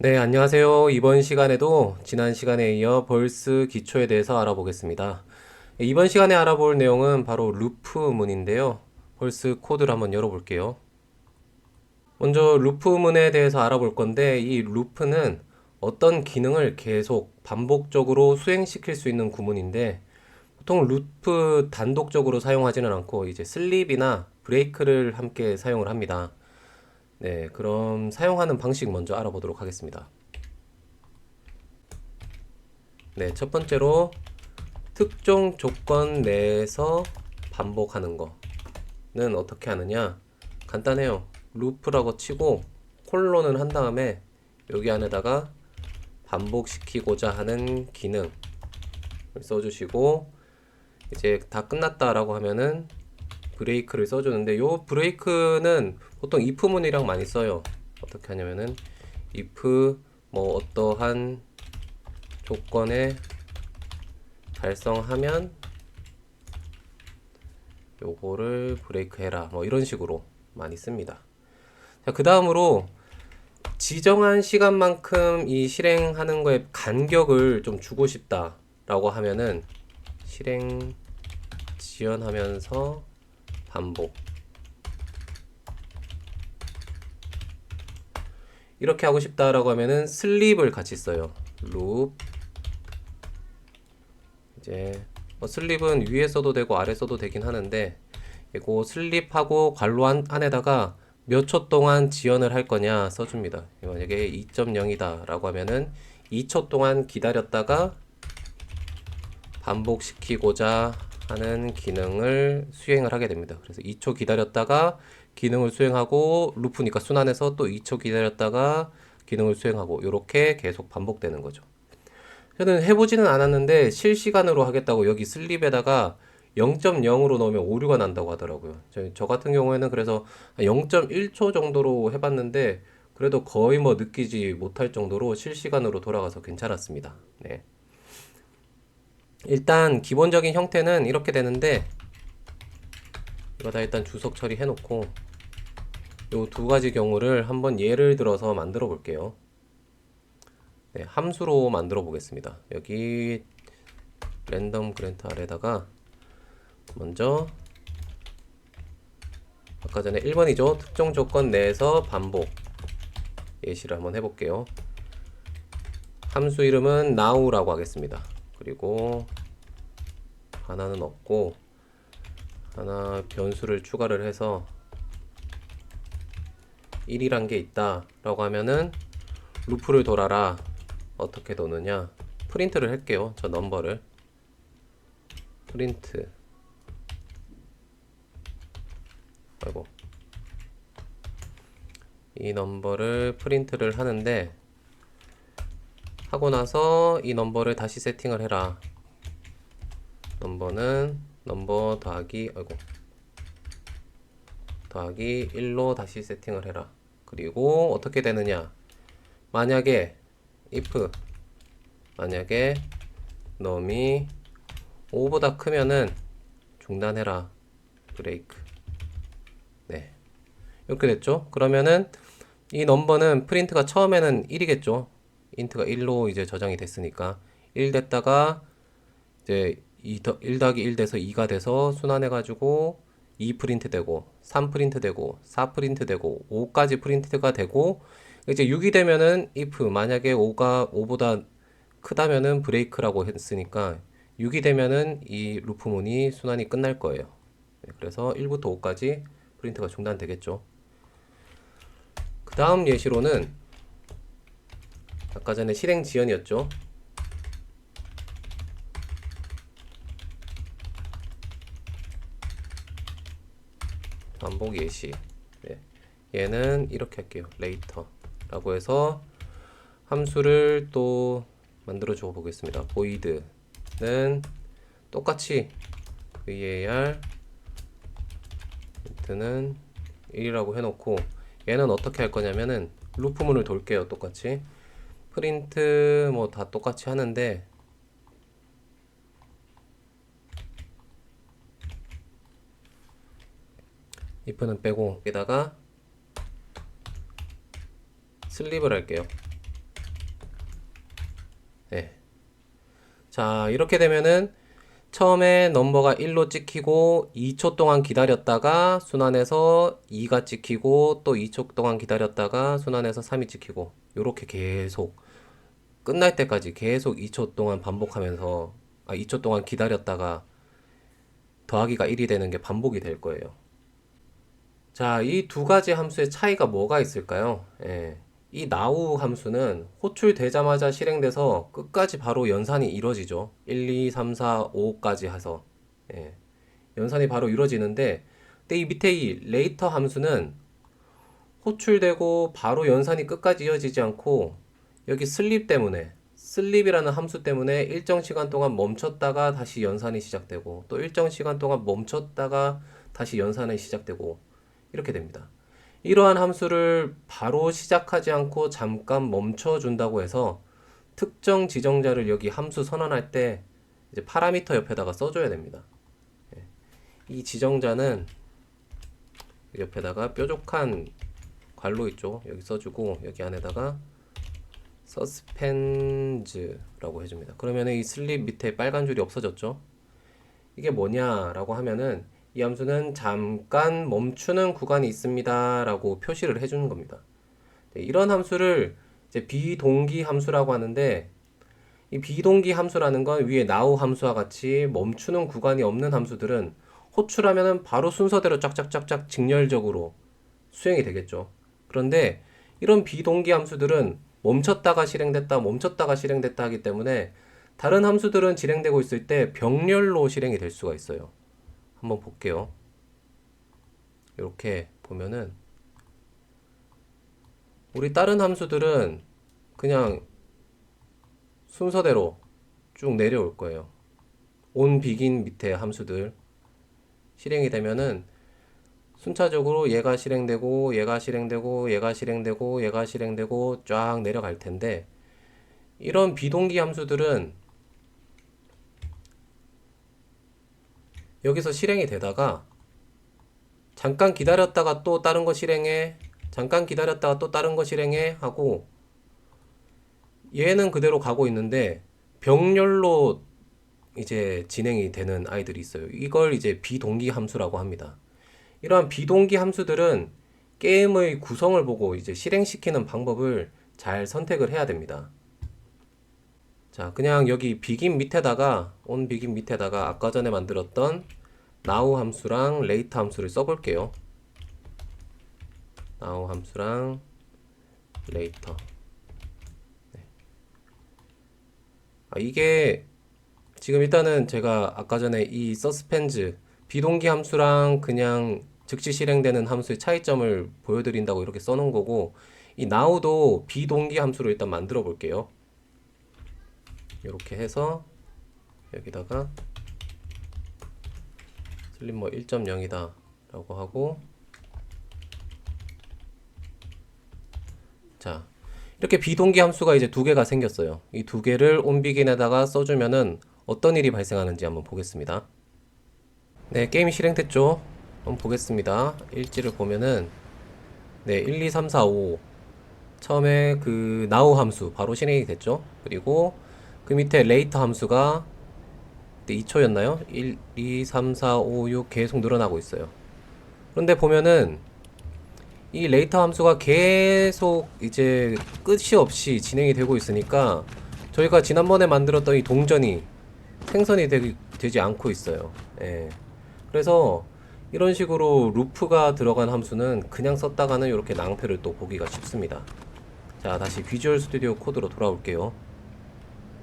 네, 안녕하세요. 이번 시간에도 지난 시간에 이어 벌스 기초에 대해서 알아보겠습니다. 이번 시간에 알아볼 내용은 바로 루프문인데요. 벌스 코드를 한번 열어볼게요. 먼저 루프문에 대해서 알아볼 건데 이 루프는 어떤 기능을 계속 반복적으로 수행시킬 수 있는 구문인데 보통 루프 단독적으로 사용하지는 않고 이제 슬립이나 브레이크를 함께 사용을 합니다. 네, 그럼 사용하는 방식 먼저 알아보도록 하겠습니다. 네, 첫 번째로 특정 조건 내에서 반복하는 거는 어떻게 하느냐? 간단해요. 루프라고 치고 콜론을 한 다음에 여기 안에다가 반복시키고자 하는 기능을 써주시고 이제 다 끝났다라고 하면은 브레이크를 써주는데 요 브레이크는 보통 if문이랑 많이 써요. 어떻게 하냐면은 if 뭐 어떠한 조건에 달성하면 요거를 브레이크 해라 뭐 이런 식으로 많이 씁니다. 자, 그 다음으로 지정한 시간만큼 이 실행하는 거에 간격을 좀 주고 싶다라고 하면은 실행 지연하면서 반복 이렇게 하고 싶다라고 하면은 슬립을 같이 써요. 룹 이제 슬립은 위에 써도 되고 아래 써도 되긴 하는데 이거 슬립하고 괄호 안에다가 몇 초 동안 지연을 할 거냐 써줍니다. 만약에 2.0이다 라고 하면은 2초 동안 기다렸다가 반복시키고자 하는 기능을 수행을 하게 됩니다. 그래서 2초 기다렸다가 기능을 수행하고 루프니까 순환해서 또 2초 기다렸다가 기능을 수행하고 이렇게 계속 반복되는 거죠. 저는 해보지는 않았는데 실시간으로 하겠다고 여기 슬립에다가 0.0으로 넣으면 오류가 난다고 하더라고요. 저 같은 경우에는 그래서 0.1초 정도로 해봤는데 그래도 거의 뭐 느끼지 못할 정도로 실시간으로 돌아가서 괜찮았습니다. 네. 일단 기본적인 형태는 이렇게 되는데 이거 다 일단 주석 처리해 놓고 요 두 가지 경우를 한번 예를 들어서 만들어 볼게요. 네, 함수로 만들어 보겠습니다. 여기 랜덤 그랜트 아래다가 먼저 아까 전에 1번이죠. 특정 조건 내에서 반복 예시를 한번 해볼게요. 함수 이름은 now라고 하겠습니다. 그리고 하나는 없고 하나 변수를 추가를 해서 1이란 게 있다 라고 하면은 루프를 돌아라. 어떻게 도느냐 프린트를 할게요. 저 넘버를 프린트 아이고 이 넘버를 프린트를 하는데 하고 나서 이 넘버를 다시 세팅을 해라. 넘버는 넘버 더하기 아이고 더하기 1로 다시 세팅을 해라. 그리고 어떻게 되느냐 만약에 if 만약에 놈이 5보다 크면은 중단해라 브레이크. 네, 이렇게 됐죠. 그러면은 이 넘버는 프린트가 처음에는 1이겠죠. 인트가 1로 이제 저장이 됐으니까 1 됐다가 이제 1 더하기 1 돼서 2가 돼서 순환해가지고 2 프린트 되고 3 프린트 되고 4 프린트 되고 5까지 프린트가 되고 이제 6이 되면은 if 만약에 5보다 크다면은 브레이크라고 했으니까 6이 되면은 이 루프문이 순환이 끝날 거예요. 네, 그래서 1부터 5까지 프린트가 중단되겠죠. 그 다음 예시로는 아까 전에 실행 지연이었죠. 반복 예시. 네. 얘는 이렇게 할게요. later 라고 해서 함수를 또 만들어 줘 보겠습니다. void는 똑같이 var 는 1이라고 해놓고 얘는 어떻게 할 거냐면은 루프문을 돌게요. 똑같이 프린트 뭐 다 똑같이 하는데 if는 빼고 여기다가 슬립을 할게요. 네. 자, 이렇게 되면은 처음에 넘버가 1로 찍히고 2초 동안 기다렸다가 순환해서 2가 찍히고 또 2초 동안 기다렸다가 순환해서 3이 찍히고 요렇게 계속 끝날 때까지 계속 2초 동안 반복하면서 2초 동안 기다렸다가 더하기가 1이 되는 게 반복이 될 거예요. 자, 이 두 가지 함수의 차이가 뭐가 있을까요? 예. 이 now 함수는 호출되자마자 실행돼서 끝까지 바로 연산이 이루어지죠. 1, 2, 3, 4, 5까지 해서. 예. 연산이 바로 이루어지는데, 근데 이 밑에 이 later 함수는 호출되고 바로 연산이 끝까지 이어지지 않고, 여기 슬립 때문에, 슬립이라는 함수 때문에 일정 시간 동안 멈췄다가 다시 연산이 시작되고, 또 일정 시간 동안 멈췄다가 다시 연산이 시작되고, 이렇게 됩니다. 이러한 함수를 바로 시작하지 않고 잠깐 멈춰준다고 해서 특정 지정자를 여기 함수 선언할 때 이제 파라미터 옆에다가 써줘야 됩니다. 이 지정자는 옆에다가 뾰족한 괄호 있죠. 여기 써주고 여기 안에다가 suspense라고 해줍니다. 그러면 이 슬립 밑에 빨간 줄이 없어졌죠. 이게 뭐냐라고 하면은 이 함수는 잠깐 멈추는 구간이 있습니다 라고 표시를 해주는 겁니다. 이런 함수를 이제 비동기 함수라고 하는데, 이 비동기 함수라는 건 위에 now 함수와 같이 멈추는 구간이 없는 함수들은 호출하면은 바로 순서대로 짝짝짝짝 직렬적으로 수행이 되겠죠. 그런데 이런 비동기 함수들은 멈췄다가 실행됐다 멈췄다가 실행됐다 하기 때문에 다른 함수들은 실행되고 있을 때 병렬로 실행이 될 수가 있어요. 한번 볼게요. 이렇게 보면은 우리 다른 함수들은 그냥 순서대로 쭉 내려올 거예요. on begin 밑에 함수들 실행이 되면은 순차적으로 얘가 실행되고 얘가 실행되고 얘가 실행되고 얘가 실행되고 쫙 내려갈 텐데, 이런 비동기 함수들은 여기서 실행이 되다가 잠깐 기다렸다가 또 다른 거 실행해, 잠깐 기다렸다가 또 다른 거 실행해 하고 얘는 그대로 가고 있는데 병렬로 이제 진행이 되는 아이들이 있어요. 이걸 이제 비동기 함수라고 합니다. 이러한 비동기 함수들은 게임의 구성을 보고 이제 실행시키는 방법을 잘 선택을 해야 됩니다. 자, 그냥 여기 begin 밑에다가 on begin 밑에다가 아까 전에 만들었던 now 함수랑 later 함수를 써볼게요. now 함수랑 later. 네. 이게 지금 일단은 제가 아까 전에 이 suspense 비동기 함수랑 그냥 즉시 실행되는 함수의 차이점을 보여드린다고 이렇게 써놓은 거고, 이 now도 비동기 함수로 일단 만들어 볼게요. 이렇게 해서 여기다가 슬립 1.0이다 라고 하고, 자, 이렇게 비동기 함수가 이제 두 개가 생겼어요. 이 두 개를 onBegin에다가 써주면은 어떤 일이 발생하는지 한번 보겠습니다. 네, 게임이 실행됐죠. 한번 보겠습니다. 일지를 보면은 네, 1, 2, 3, 4, 5 처음에 그 now 함수 바로 실행이 됐죠. 그리고 그 밑에 later 함수가 2초였나요? 1, 2, 3, 4, 5, 6 계속 늘어나고 있어요. 그런데 보면은 이 later 함수가 계속 이제 끝이 없이 진행이 되고 있으니까 저희가 지난번에 만들었던 이 동전이 생성이 되지 않고 있어요. 예. 그래서 이런 식으로 루프가 들어간 함수는 그냥 썼다가는 이렇게 낭패를 또 보기가 쉽습니다. 자, 다시 비주얼 스튜디오 코드로 돌아올게요.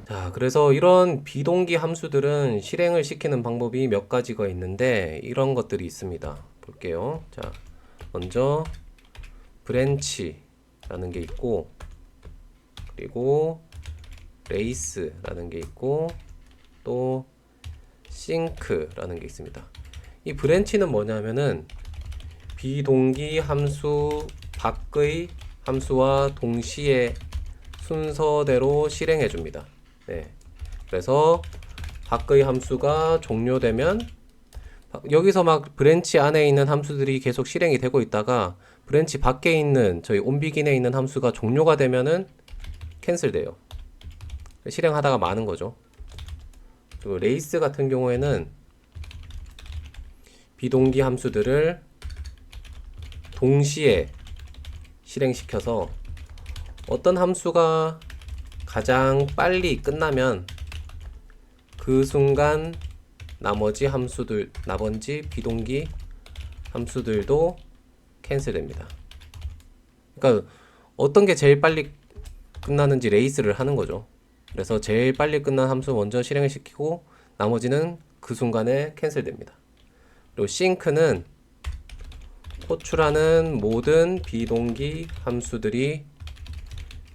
자, 그래서 이런 비동기 함수들은 실행을 시키는 방법이 몇 가지가 있는데 이런 것들이 있습니다. 볼게요. 자, 먼저 브랜치라는 게 있고, 그리고 레이스라는 게 있고, 또 싱크라는 게 있습니다. 이 브랜치는 뭐냐면은 비동기 함수 밖의 함수와 동시에 순서대로 실행해 줍니다. 네. 그래서 밖의 함수가 종료되면 여기서 막 브랜치 안에 있는 함수들이 계속 실행이 되고 있다가 브랜치 밖에 있는 저희 onBegin에 있는 함수가 종료가 되면은 캔슬돼요. 실행하다가 마는 거죠. 그리고 레이스 같은 경우에는 비동기 함수들을 동시에 실행시켜서 어떤 함수가 가장 빨리 끝나면 그 순간 나머지 비동기 함수들도 캔슬됩니다. 그러니까 어떤 게 제일 빨리 끝나는지 레이스를 하는 거죠. 그래서 제일 빨리 끝난 함수 먼저 실행을 시키고 나머지는 그 순간에 캔슬됩니다. 그리고 싱크는 호출하는 모든 비동기 함수들이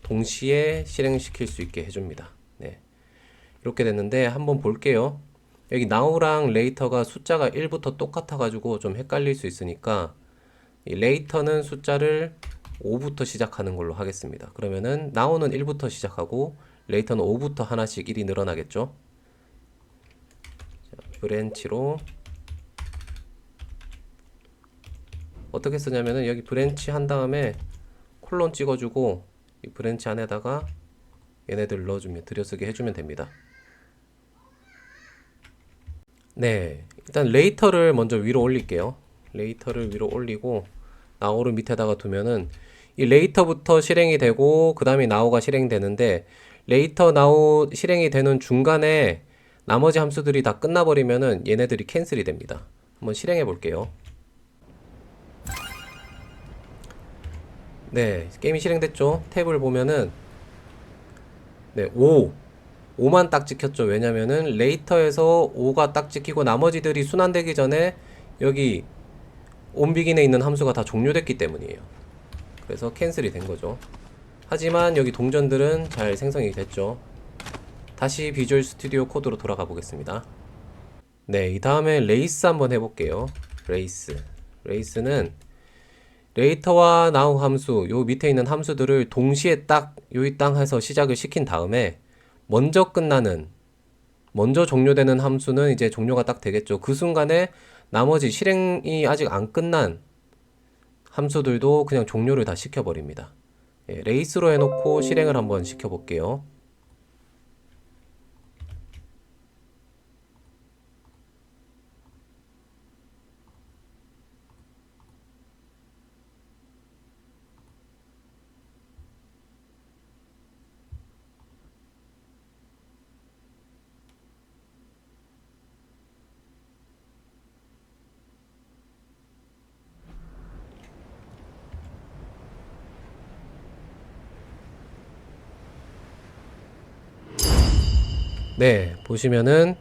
동시에 실행시킬 수 있게 해줍니다. 네. 이렇게 됐는데 한번 볼게요. 여기 now랑 later가 숫자가 1부터 똑같아 가지고 좀 헷갈릴 수 있으니까 이 later는 숫자를 5부터 시작하는 걸로 하겠습니다. 그러면은 now는 1부터 시작하고 later는 5부터 하나씩 1이 늘어나겠죠. 자, 브랜치로 어떻게 쓰냐면은 여기 브랜치 한 다음에 콜론 찍어주고 이 브랜치 안에다가 얘네들 넣어주면 들여쓰기 해주면 됩니다. 네, 일단 레이터를 먼저 위로 올릴게요. 레이터를 위로 올리고 now를 밑에다가 두면은 이 레이터부터 실행이 되고 그 다음에 now가 실행되는데 레이터 now 실행이 되는 중간에 나머지 함수들이 다 끝나버리면은 얘네들이 캔슬이 됩니다. 한번 실행해 볼게요. 네, 게임이 실행됐죠. 탭을 보면은 네, 5만 딱 찍혔죠. 왜냐면은 레이터에서 5가 딱 찍히고 나머지들이 순환되기 전에 여기 onBegin에 있는 함수가 다 종료됐기 때문이에요. 그래서 캔슬이 된 거죠. 하지만 여기 동전들은 잘 생성이 됐죠. 다시 비주얼 스튜디오 코드로 돌아가 보겠습니다. 네, 이 다음에 레이스 한번 해볼게요. 레이스는 레이터와 now 함수, 요 밑에 있는 함수들을 동시에 딱 요이 땅 해서 시작을 시킨 다음에 먼저 종료되는 함수는 이제 종료가 딱 되겠죠. 그 순간에 나머지 실행이 아직 안 끝난 함수들도 그냥 종료를 다 시켜버립니다. 예, 레이스로 해놓고 실행을 한번 시켜볼게요. 네, 보시면은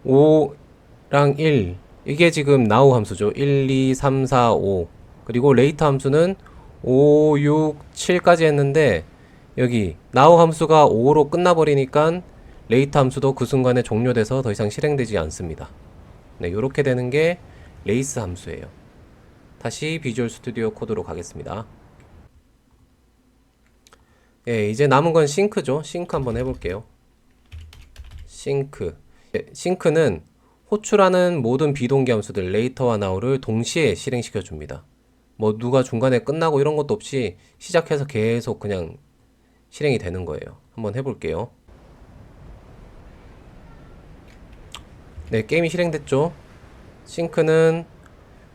5랑 1 이게 지금 now 함수죠. 1, 2, 3, 4, 5 그리고 later 함수는 5, 6, 7까지 했는데 여기 now 함수가 5로 끝나버리니까 later 함수도 그 순간에 종료돼서 더 이상 실행되지 않습니다. 네, 이렇게 되는 게 레이스 함수예요. 다시 비주얼 스튜디오 코드로 가겠습니다. 예, 이제 남은 건 싱크죠. 싱크 한번 해볼게요. 싱크는 호출하는 모든 비동기 함수들 레이터와 now를 동시에 실행시켜 줍니다. 뭐 누가 중간에 끝나고 이런 것도 없이 시작해서 계속 그냥 실행이 되는 거예요. 한번 해볼게요. 네, 게임이 실행됐죠. 싱크는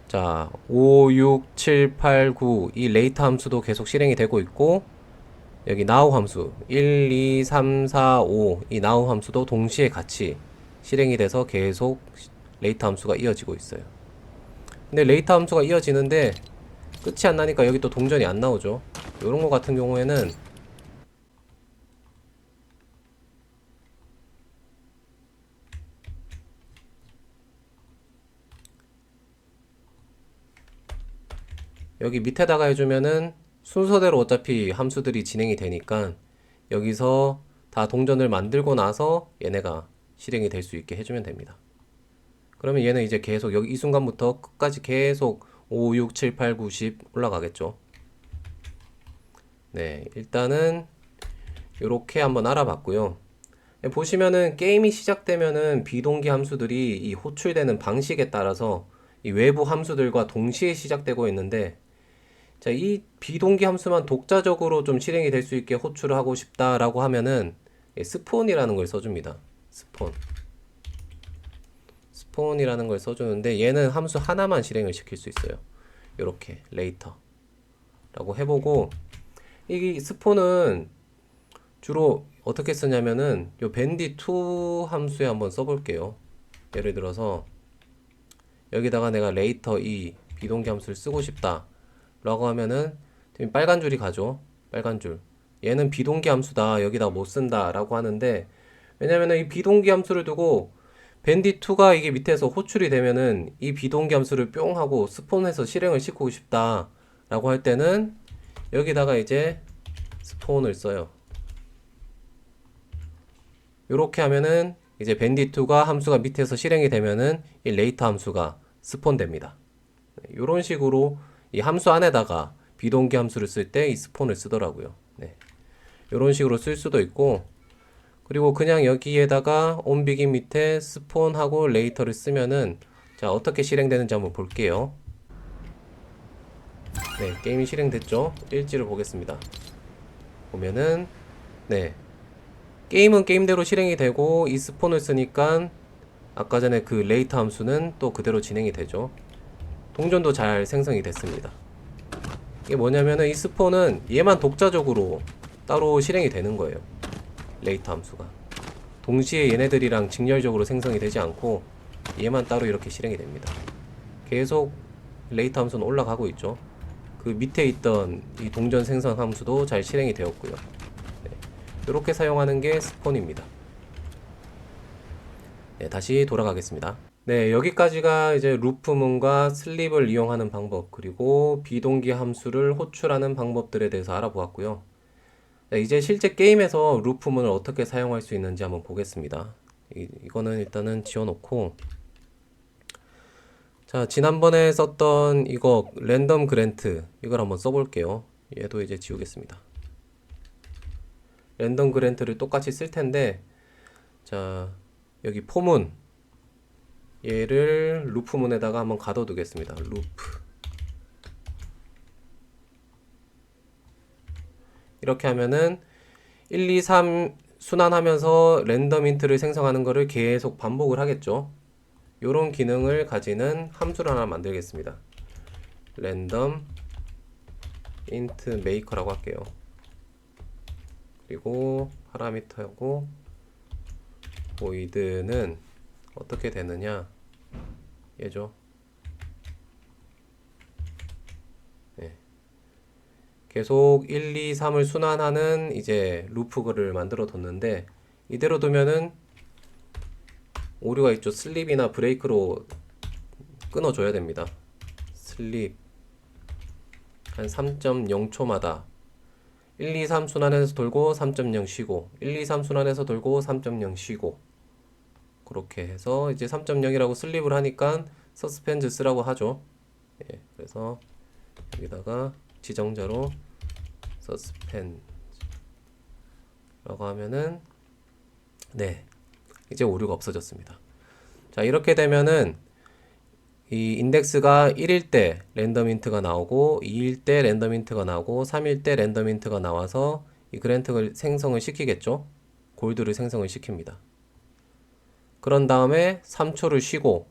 자 5, 6, 7, 8, 9 이 레이터 함수도 계속 실행이 되고 있고 여기 now 함수 1, 2, 3, 4, 5 이 now 함수도 동시에 같이 실행이 돼서 계속 레이터 함수가 이어지고 있어요. 근데 레이터 함수가 이어지는데 끝이 안 나니까 여기 또 동전이 안 나오죠. 이런 거 같은 경우에는 여기 밑에다가 해주면은 순서대로 어차피 함수들이 진행이 되니까 여기서 다 동전을 만들고 나서 얘네가 실행이 될 수 있게 해주면 됩니다. 그러면 얘는 이제 계속 여기 이 순간부터 끝까지 계속 5, 6, 7, 8, 9, 10 올라가겠죠. 네, 일단은 이렇게 한번 알아봤고요. 보시면은 게임이 시작되면은 비동기 함수들이 이 호출되는 방식에 따라서 이 외부 함수들과 동시에 시작되고 있는데 자, 이 비동기 함수만 독자적으로 좀 실행이 될 수 있게 호출을 하고 싶다라고 하면은 스폰이라는 걸 써줍니다. 스폰이라는 걸 써주는데 얘는 함수 하나만 실행을 시킬 수 있어요. 이렇게 later라고 해보고, 이 스폰은 주로 어떻게 쓰냐면은 요 bandy2 함수에 한번 써볼게요. 예를 들어서 여기다가 내가 later 이 비동기 함수를 쓰고 싶다 라고 하면은 빨간 줄이 가죠. 빨간 줄. 얘는 비동기 함수다, 여기다 못 쓴다 라고 하는데, 왜냐면은 이 비동기 함수를 두고 bandy2가 이게 밑에서 호출이 되면은 이 비동기 함수를 뿅 하고 스폰해서 실행을 시키고 싶다 라고 할 때는 여기다가 이제 스폰을 써요. 요렇게 하면은 이제 bandy2가 함수가 밑에서 실행이 되면은 이 later 함수가 스폰됩니다. 요런 식으로 이 함수 안에다가 비동기 함수를 쓸 때 이 스폰을 쓰더라고요. 네. 요런 식으로 쓸 수도 있고, 그리고 그냥 여기에다가 onBegin 밑에 스폰하고 later를 쓰면은, 자, 어떻게 실행되는지 한번 볼게요. 네, 게임이 실행됐죠? 일지를 보겠습니다. 보면은, 네, 게임은 게임대로 실행이 되고, 이 스폰을 쓰니까 아까 전에 그 later 함수는 또 그대로 진행이 되죠. 동전도 잘 생성이 됐습니다. 이게 뭐냐면은 이 스폰은 얘만 독자적으로 따로 실행이 되는 거예요. later 함수가 동시에 얘네들이랑 직렬적으로 생성이 되지 않고 얘만 따로 이렇게 실행이 됩니다. 계속 later 함수는 올라가고 있죠. 그 밑에 있던 이 동전 생성 함수도 잘 실행이 되었고요. 네, 이렇게 사용하는 게 스폰입니다. 네, 다시 돌아가겠습니다. 네, 여기까지가 이제 루프문과 슬립을 이용하는 방법, 그리고 비동기 함수를 호출하는 방법들에 대해서 알아보았고요. 네, 이제 실제 게임에서 루프문을 어떻게 사용할 수 있는지 한번 보겠습니다. 이거는 일단은 지워놓고, 자, 지난번에 썼던 이거 랜덤 그랜트, 이걸 한번 써볼게요. 얘도 이제 지우겠습니다. 랜덤 그랜트를 똑같이 쓸 텐데, 자, 여기 포문, 얘를 루프문에다가 한번 가둬두겠습니다. 루프. 이렇게 하면은 1, 2, 3 순환하면서 랜덤 인트를 생성하는 거를 계속 반복을 하겠죠. 요런 기능을 가지는 함수를 하나 만들겠습니다. 랜덤 인트 메이커라고 할게요. 그리고 파라미터하고 void는 어떻게 되느냐, 얘죠. 네. 계속 1, 2, 3을 순환하는 이제 루프를 만들어 뒀는데, 이대로 두면은 오류가 있죠. 슬립이나 브레이크로 끊어줘야 됩니다. 슬립 한 3.0초마다 1, 2, 3 순환해서 돌고 3.0 쉬고, 1, 2, 3 순환해서 돌고 3.0 쉬고, 그렇게 해서 이제 3.0이라고 슬립을 하니까 서스펜즈 쓰라고 하죠. 예, 그래서 여기다가 지정자로 서스펜즈라고 하면은, 네, 이제 오류가 없어졌습니다. 자, 이렇게 되면은 이 인덱스가 1일 때 랜덤 인트가 나오고, 2일 때 랜덤 인트가 나오고, 3일 때 랜덤 인트가 나와서 이 그랜트를 생성을 시키겠죠. 골드를 생성을 시킵니다. 그런 다음에 3초를 쉬고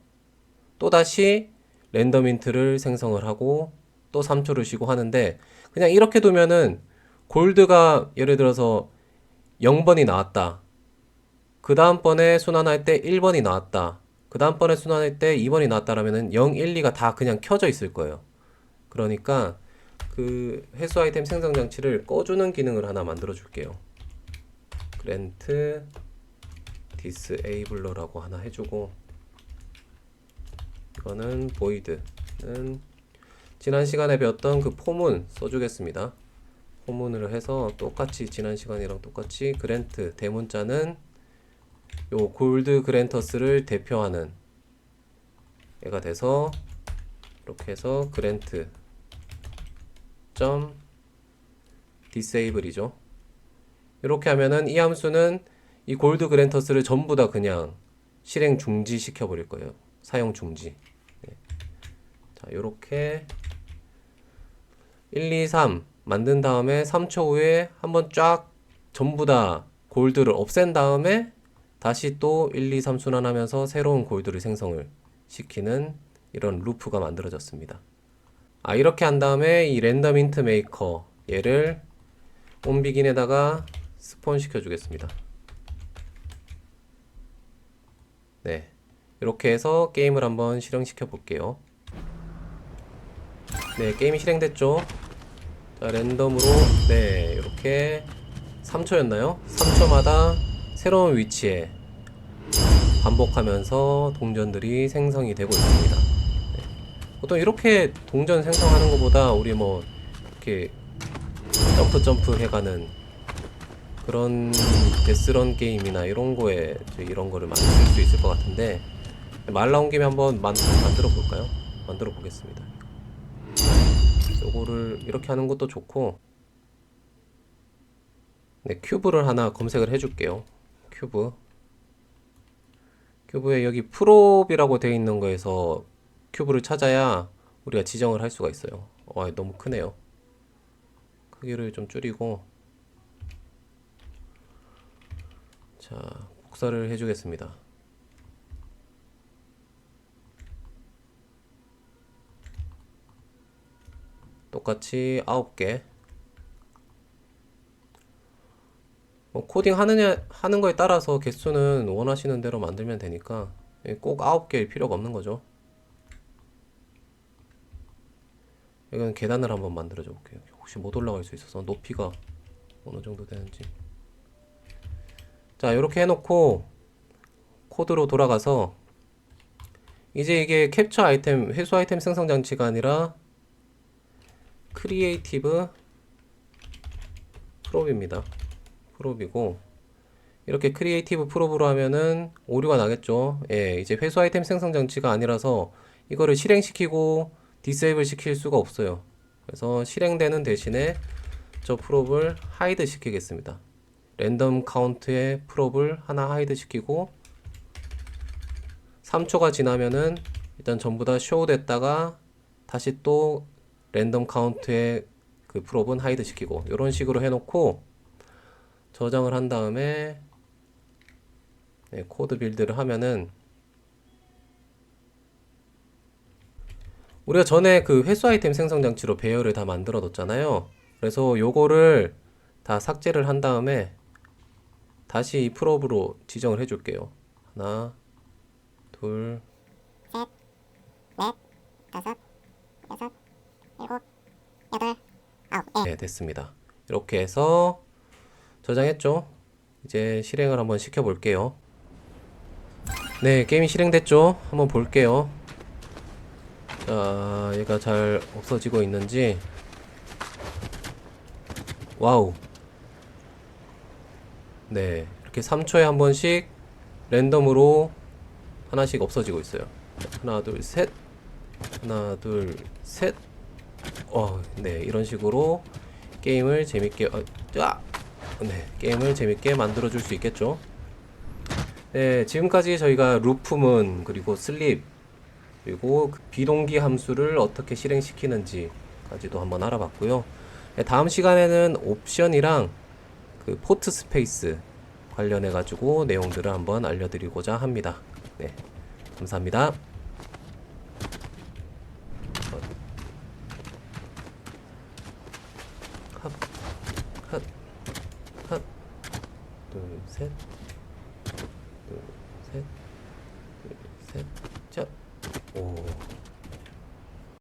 또다시 랜덤 인트를 생성을 하고 또 3초를 쉬고 하는데, 그냥 이렇게 두면은 골드가 예를 들어서 0번이 나왔다, 그 다음번에 순환할 때 1번이 나왔다, 그 다음번에 순환할 때 2번이 나왔다라면은 0, 1, 2가 다 그냥 켜져 있을 거예요. 그러니까 그 회수 아이템 생성 장치를 꺼주는 기능을 하나 만들어 줄게요. grant disabler라고 하나 해주고, 이거는 void는 지난 시간에 배웠던 그 포문 써주겠습니다. 포문을 해서 똑같이 지난 시간이랑 똑같이 grant 대문자는 요 골드 그랜터스를 대표하는 얘가 돼서, 이렇게 해서 grant disable이죠. 이렇게 하면은 이 함수는 이 골드 그랜터스를 전부 다 그냥 실행 중지 시켜 버릴 거예요. 사용 중지. 네. 자, 요렇게 1, 2, 3 만든 다음에 3초 후에 한번 쫙 전부 다 골드를 없앤 다음에 다시 또 1, 2, 3 순환하면서 새로운 골드를 생성을 시키는 이런 루프가 만들어졌습니다. 이렇게 한 다음에 이 랜덤 인트 메이커 얘를 온비긴에다가 스폰 시켜 주겠습니다. 네, 이렇게 해서 게임을 한번 실행시켜 볼게요. 네, 게임이 실행됐죠. 자, 랜덤으로 네, 이렇게 3초였나요? 3초마다 새로운 위치에 반복하면서 동전들이 생성이 되고 있습니다. 네. 보통 이렇게 동전 생성하는 것보다 우리 뭐 이렇게 점프 해가는 그런 데스런 게임이나 이런 거에 이런 거를 많이 쓸 수 있을 것 같은데, 말 나온 김에 한번 만들어 볼까요? 만들어 보겠습니다. 요거를 이렇게 하는 것도 좋고, 네, 큐브를 하나 검색을 해줄게요. 큐브에 여기 프롭이라고 되어 있는 거에서 큐브를 찾아야 우리가 지정을 할 수가 있어요. 너무 크네요. 크기를 좀 줄이고, 자, 복사를 해주겠습니다. 똑같이 9개. 코딩 하는 거에 따라서 개수는 원하시는 대로 만들면 되니까 꼭 9개일 필요가 없는 거죠. 이건 계단을 한번 만들어 줘 볼게요. 혹시 못 올라갈 수 있어서 높이가 어느 정도 되는지. 자, 이렇게 해놓고 코드로 돌아가서 이제 이게 캡처 아이템, 회수 아이템 생성 장치가 아니라 크리에이티브 프롭입니다. 프롭이고, 이렇게 크리에이티브 프롭으로 하면은 오류가 나겠죠. 예, 이제 회수 아이템 생성 장치가 아니라서 이거를 실행시키고 디세이블 시킬 수가 없어요. 그래서 실행되는 대신에 저 프롭을 하이드 시키겠습니다. 랜덤 카운트의 프롭을 하나 하이드 시키고 3초가 지나면은 일단 전부 다 쇼 됐다가 다시 또 랜덤 카운트의 그 프롭은 하이드 시키고, 이런 식으로 해놓고 저장을 한 다음에 네, 코드 빌드를 하면은 우리가 전에 그 회수 아이템 생성 장치로 배열을 다 만들어 뒀잖아요. 그래서 요거를 다 삭제를 한 다음에 다시 이 프롭으로 지정을 해 줄게요. 하나, 둘, 셋, 넷, 다섯, 여섯, 일곱, 여덟, 아홉. 네, 됐습니다. 이렇게 해서 저장했죠. 이제 실행을 한번 시켜 볼게요. 네, 게임이 실행됐죠. 한번 볼게요. 자, 얘가 잘 없어지고 있는지. 와우. 네, 이렇게 3초에 한 번씩 랜덤으로 하나씩 없어지고 있어요. 하나, 둘, 셋. 하나, 둘, 셋. 네, 이런 식으로 게임을 재밌게, 네, 게임을 재밌게 만들어 줄 수 있겠죠. 네, 지금까지 저희가 루프문, 그리고 슬립, 그리고 그 비동기 함수를 어떻게 실행시키는지까지도 한번 알아봤고요. 네, 다음 시간에는 옵션이랑 그 포트 스페이스 관련해 가지고 내용들을 한번 알려드리고자 합니다. 네, 감사합니다. 핫, 핫, 핫, 둘, 셋, 둘, 셋, 둘, 셋, 자, 오.